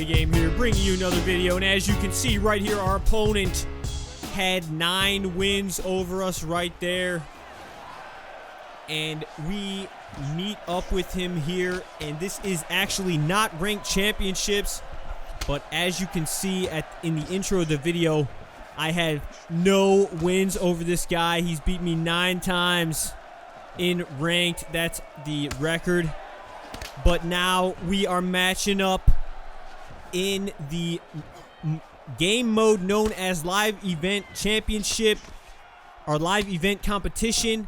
Game here, bringing you another video. And as you can see right here, our opponent had 9 wins over us right there. And we meet up with him here, and this is actually not ranked championships, but as you can see in the intro of the video, I had no wins over this guy. He's beat me 9 times in ranked. That's the record. But now we are matching up in the game mode known as Live Event Championship, our live event competition.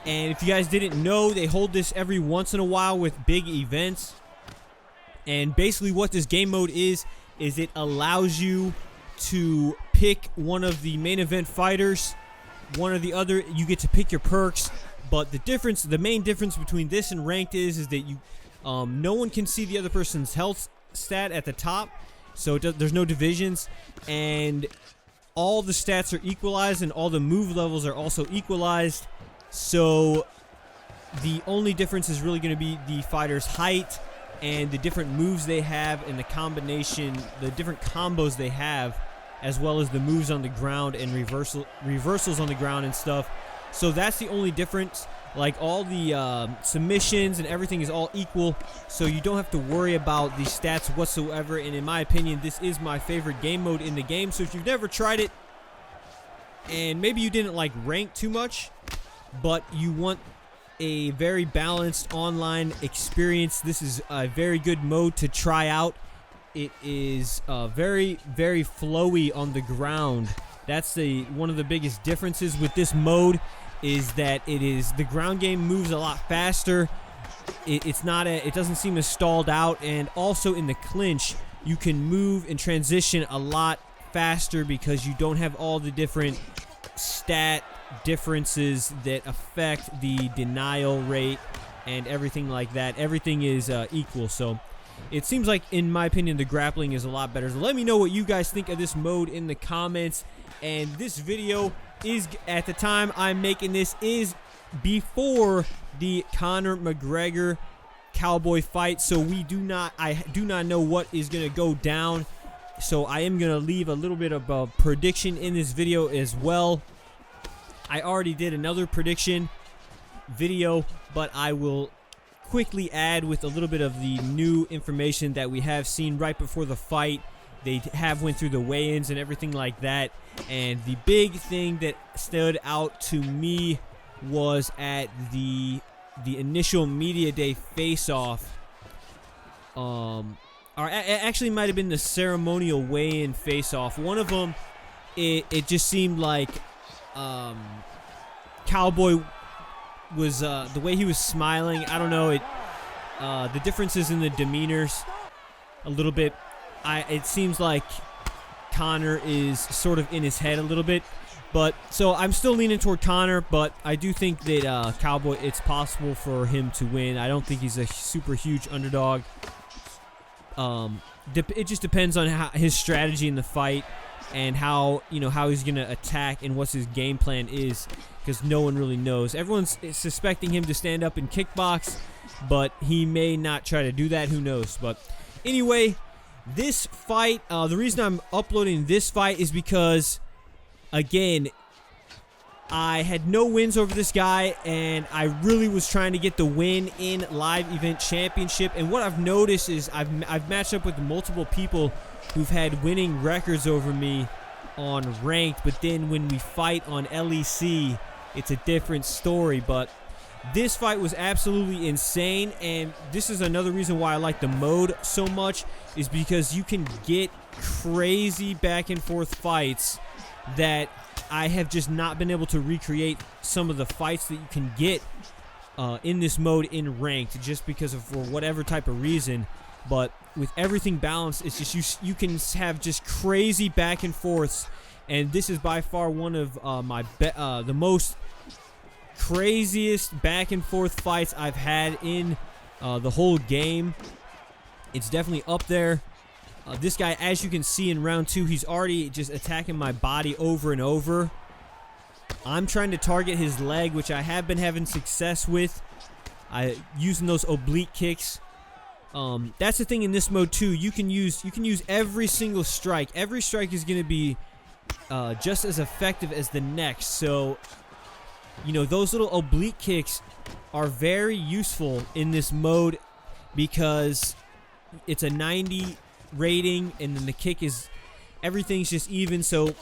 And if you guys didn't know, they hold this every once in a while with big events. And basically what this game mode is it allows you to pick one of the main event fighters, one or the other. You get to pick your perks. But the main difference between this and ranked is that you, no one can see the other person's health stat at the top. So there's no divisions. And all the stats are equalized, and all the move levels are also equalized. So the only difference is really going to be the fighter's height and the different moves they have, and the combination, the different combos they have, as well as the moves on the ground and reversals on the ground and stuff. So that's the only difference. Like, all the submissions and everything is all equal, so you don't have to worry about the stats whatsoever. And in my opinion, this is my favorite game mode in the game. So if you've never tried it, and maybe you didn't like rank too much, but you want a very balanced online experience, this is a very good mode to try out. It is very, very flowy on the ground. That's one of the biggest differences with this mode, is that the ground game moves a lot faster. It doesn't seem as stalled out, and also in the clinch you can move and transition a lot faster because you don't have all the different stat differences that affect the denial rate and everything like that. Everything is equal, so it seems like, in my opinion, the grappling is a lot better. So let me know what you guys think of this mode in the comments. And this video is, at the time I'm making this, is before the Conor McGregor Cowboy fight, so I do not know what is going to go down. So I am going to leave a little bit of a prediction in this video as well. I already did another prediction video, but I will quickly add with a little bit of the new information that we have seen right before the fight. They have went through the weigh-ins and everything like that. And the big thing that stood out to me was at the initial media day face-off. Or actually might have been the ceremonial weigh-in face-off. One of them, it just seemed like Cowboy was the way he was smiling. I don't know, the differences in the demeanors a little bit. It seems like Conor is sort of in his head a little bit, but so I'm still leaning toward Conor, but I do think that Cowboy, it's possible for him to win. I don't think he's a super huge underdog. It just depends on his strategy in the fight, and how he's gonna attack and what his game plan is, because no one really knows. Everyone's suspecting him to stand up and kickbox, but he may not try to do that. Who knows? But anyway, this fight, the reason I'm uploading this fight is because, again, I had no wins over this guy, and I really was trying to get the win in Live Event Championship. And what I've noticed is I've matched up with multiple people who've had winning records over me on ranked, but then when we fight on LEC, it's a different story. But this fight was absolutely insane, and this is another reason why I like the mode so much, is because you can get crazy back and forth fights that I have just not been able to recreate some of the fights that you can get in this mode in ranked, just because of, for whatever type of reason. But with everything balanced, it's just you can have just crazy back and forths, and this is by far one of the most craziest back and forth fights I've had in the whole game. It's definitely up there. This guy, as you can see in round 2, he's already just attacking my body over and over. I'm trying to target his leg, which I have been having success with, using those oblique kicks. That's the thing in this mode too. You can use every single strike. Every strike is going to be just as effective as the next. So, you know, those little oblique kicks are very useful in this mode because it's a 90 rating, and then the kick is, everything's just even. So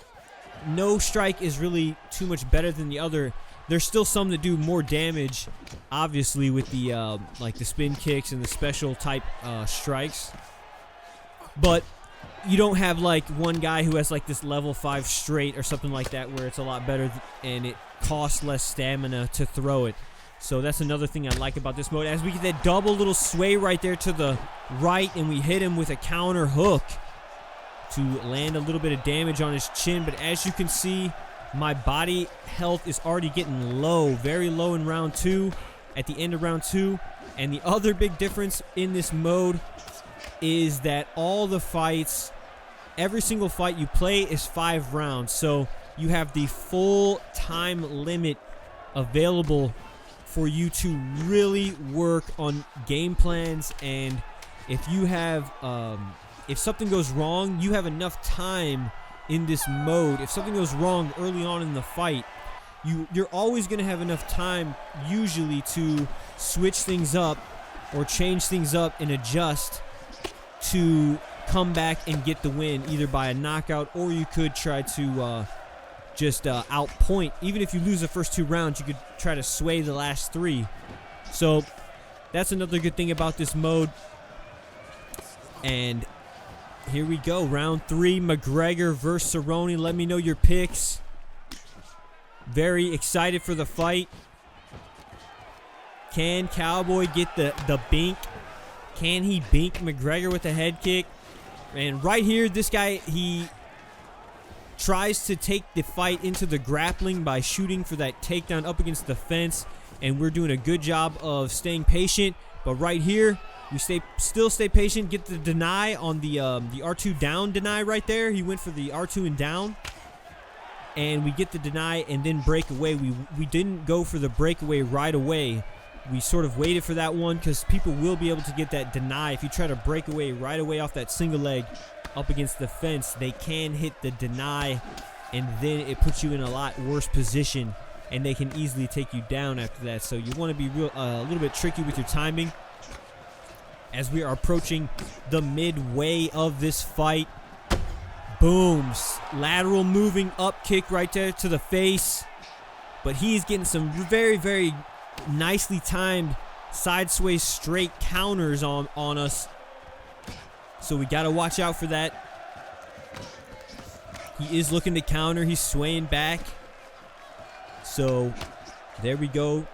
no strike is really too much better than the other. There's still some that do more damage, obviously, with the like the spin kicks and the special type strikes. But you don't have like one guy who has like this level 5 straight or something like that where it's a lot better and it costs less stamina to throw it. So that's another thing I like about this mode. As we get that double little sway right there to the right, and we hit him with a counter hook to land a little bit of damage on his chin. But as you can see, my body health is already getting low, very low in round 2, at the end of round 2. And the other big difference in this mode is that all the fights, every single fight you play is 5 rounds. So you have the full time limit available for you to really work on game plans. And if you have, if something goes wrong, you have enough time in this mode. If something goes wrong early on in the fight, you're always going to have enough time usually to switch things up or change things up and adjust to come back and get the win, either by a knockout, or you could try to just outpoint. Even if you lose the first 2 rounds, you could try to sway the last 3. So that's another good thing about this mode. And here we go, round 3, McGregor versus Cerrone. Let me know your picks. Very excited for the fight. Can Cowboy get the bink? Can he bink McGregor with a head kick? And right here, this guy, he tries to take the fight into the grappling by shooting for that takedown up against the fence. And we're doing a good job of staying patient. But right here, we still stay patient, get the deny on the R2 down deny right there. He went for the R2 and down. And we get the deny and then break away. We didn't go for the breakaway right away. We sort of waited for that one because people will be able to get that deny. If you try to break away right away off that single leg up against the fence, they can hit the deny, and then it puts you in a lot worse position, and they can easily take you down after that. So you want to be a little bit tricky with your timing. As we are approaching the midway of this fight, boom, lateral moving up kick right there to the face. But he's getting some very, very nicely timed side sway straight counters on us. So we got to watch out for that. He is looking to counter. He's swaying back. So there we go.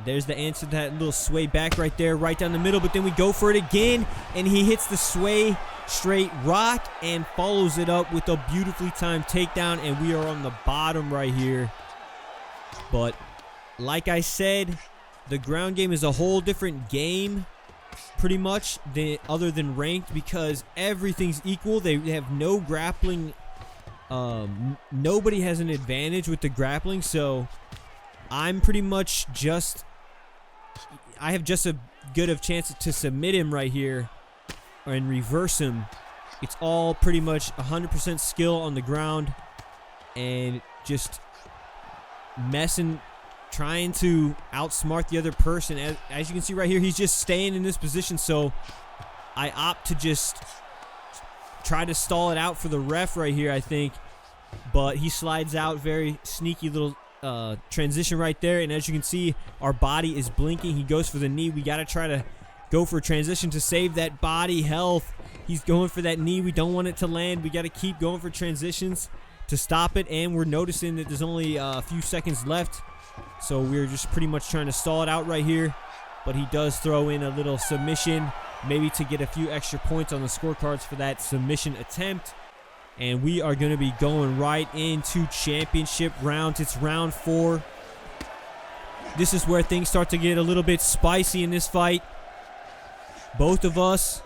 There's the answer to that little sway back right there, right down the middle. But then we go for it again, and he hits the sway straight rock and follows it up with a beautifully timed takedown, and we are on the bottom right here. But like I said, the ground game is a whole different game, pretty much, other than ranked, because everything's equal. They have no grappling. Nobody has an advantage with the grappling, so I'm pretty much I have just a good of chance to submit him right here and reverse him. It's all pretty much 100% skill on the ground and just messing, trying to outsmart the other person. As you can see right here, he's just staying in this position, so I opt to just try to stall it out for the ref right here, I think. But he slides out, very sneaky little transition right there, and as you can see, our body is blinking. He goes for the knee. We got to try to go for a transition to save that body health. He's going for that knee. We don't want it to land. We got to keep going for transitions to stop it, and we're noticing that there's only a few seconds left, so we're just pretty much trying to stall it out right here. But he does throw in a little submission, maybe to get a few extra points on the scorecards for that submission attempt. And we are going to be going right into championship rounds. It's round 4. This is where things start to get a little bit spicy in this fight. Both of us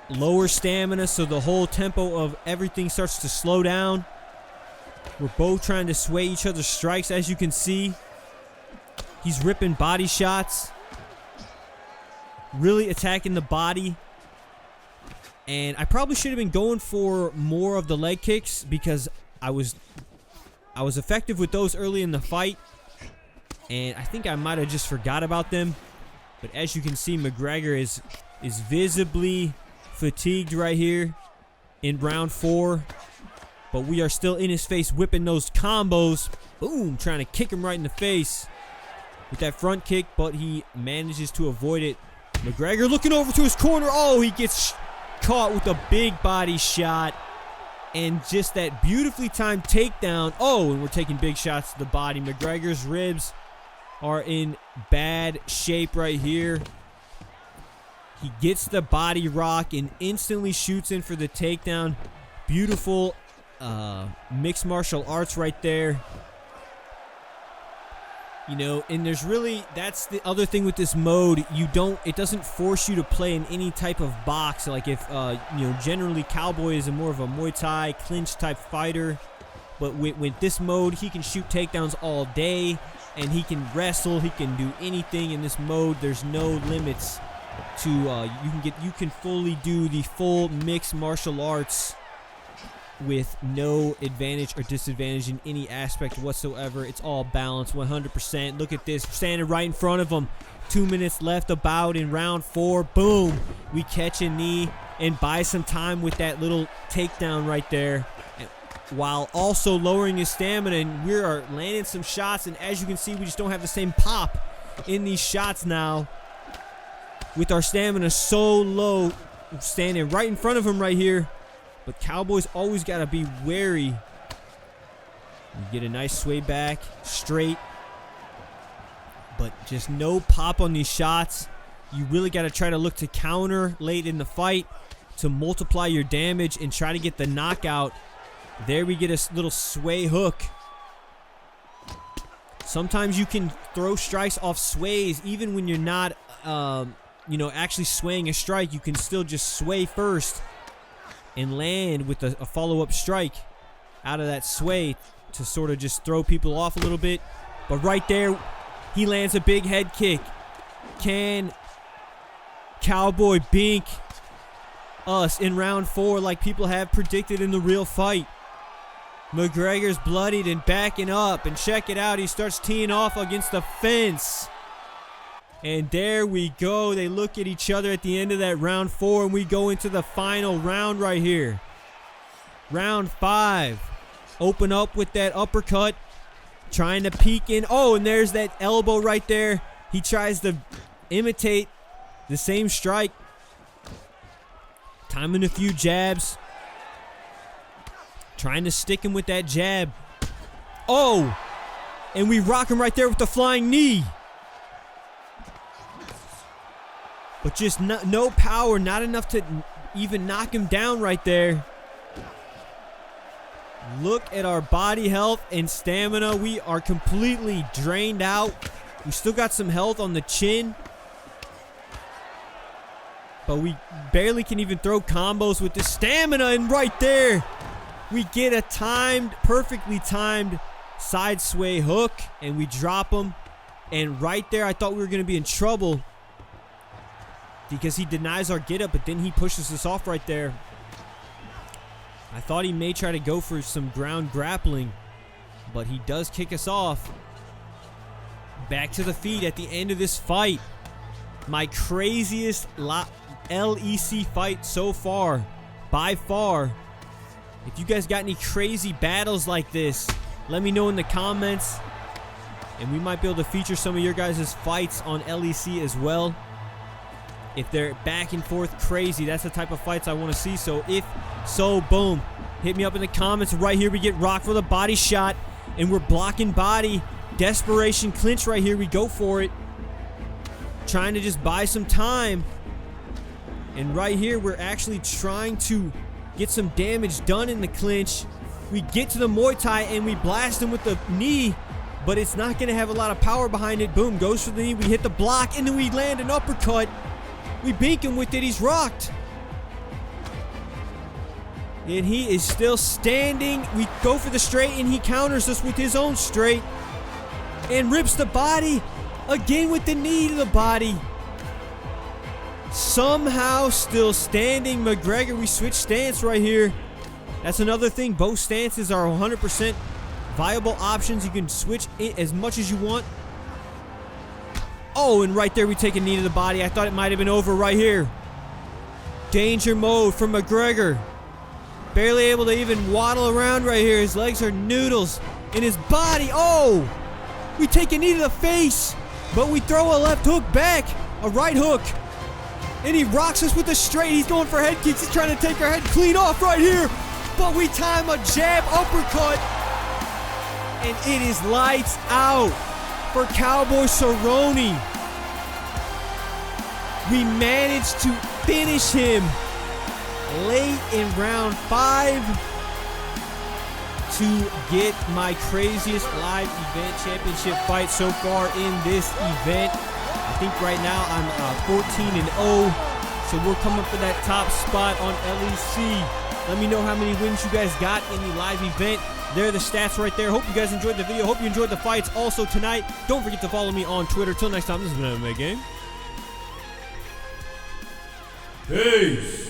lower stamina, so the whole tempo of everything starts to slow down. We're both trying to sway each other's strikes, as you can see. He's ripping body shots. really attacking the body. And I probably should have been going for more of the leg kicks because I was effective with those early in the fight. And I think I might have just forgot about them. But as you can see, McGregor is visibly fatigued right here in round 4. But we are still in his face, whipping those combos. Boom, trying to kick him right in the face with that front kick, but he manages to avoid it. McGregor looking over to his corner. Oh, he gets caught with a big body shot. And just that beautifully timed takedown. Oh, and we're taking big shots to the body. McGregor's ribs are in bad shape right here. He gets the body rock and instantly shoots in for the takedown. Beautiful mixed martial arts right there. You know, and there's really, that's the other thing with this mode. It doesn't force you to play in any type of box. Like if, you know, generally Cowboy is more of a Muay Thai clinch type fighter. But with this mode, he can shoot takedowns all day. And he can wrestle, he can do anything in this mode. There's no limits to, you can fully do the full mixed martial arts with no advantage or disadvantage in any aspect whatsoever. It's all balanced 100%. Look at this, standing right in front of him. 2 minutes left about in round 4. Boom, we catch a knee and buy some time with that little takedown right there, while also lowering his stamina, and we are landing some shots. And as you can see, we just don't have the same pop in these shots now with our stamina so low. I'm standing right in front of him right here. But Cowboy's always got to be wary. You get a nice sway back, straight. But just no pop on these shots. You really got to try to look to counter late in the fight to multiply your damage and try to get the knockout. There we get a little sway hook. Sometimes you can throw strikes off sways even when you're not, you know, actually swaying a strike. You can still just sway first and land with a follow-up strike out of that sway to sort of just throw people off a little bit. But right there, he lands a big head kick. Can Cowboy bink us in round 4 like people have predicted in the real fight? McGregor's bloodied and backing up, and check it out, he starts teeing off against the fence. And there we go. They look at each other at the end of that round 4, and we go into the final round right here. Round 5. Open up with that uppercut. Trying to peek in. Oh, and there's that elbow right there. He tries to imitate the same strike. Timing a few jabs. Trying to stick him with that jab. Oh! And we rock him right there with the flying knee. But just no power, not enough to even knock him down right there. Look at our body health and stamina. We are completely drained out. We still got some health on the chin. But we barely can even throw combos with the stamina. And right there, we get a perfectly timed side sway hook. And we drop him. And right there, I thought we were going to be in trouble, because he denies our get up, but then he pushes us off right there. I thought he may try to go for some ground grappling, but he does kick us off. Back to the feet at the end of this fight. My craziest LEC fight so far, by far. If you guys got any crazy battles like this, let me know in the comments, and we might be able to feature some of your guys' fights on LEC as well. If they're back and forth crazy, that's the type of fights I want to see. So if so, boom, hit me up in the comments. Right here, we get rocked with a body shot, and we're blocking body. Desperation clinch right here. We go for it. Trying to just buy some time. And right here, we're actually trying to get some damage done in the clinch. We get to the Muay Thai, and we blast him with the knee, but it's not going to have a lot of power behind it. Boom, goes for the knee. We hit the block, and then we land an uppercut. We bink him with it. He's rocked. And he is still standing. We go for the straight, and he counters us with his own straight. And rips the body. Again with the knee to the body. Somehow still standing. McGregor, we switch stance right here. That's another thing. Both stances are 100% viable options. You can switch it as much as you want. Oh, and right there we take a knee to the body. I thought it might have been over right here. Danger mode from McGregor. Barely able to even waddle around right here. His legs are noodles. In his body. Oh! We take a knee to the face. But we throw a left hook back. A right hook. And he rocks us with a straight. He's going for head kicks. He's trying to take our head clean off right here. But we time a jab uppercut. And it is lights out for Cowboy Cerrone. We managed to finish him late in round 5 to get my craziest live event championship fight so far in this event. I think right now I'm 14-0, so we're coming for that top spot on LEC. Let me know how many wins you guys got in the live event. There are the stats right there. Hope you guys enjoyed the video. Hope you enjoyed the fights. Also tonight, don't forget to follow me on Twitter. Till next time, this has been MMA Game. Peace.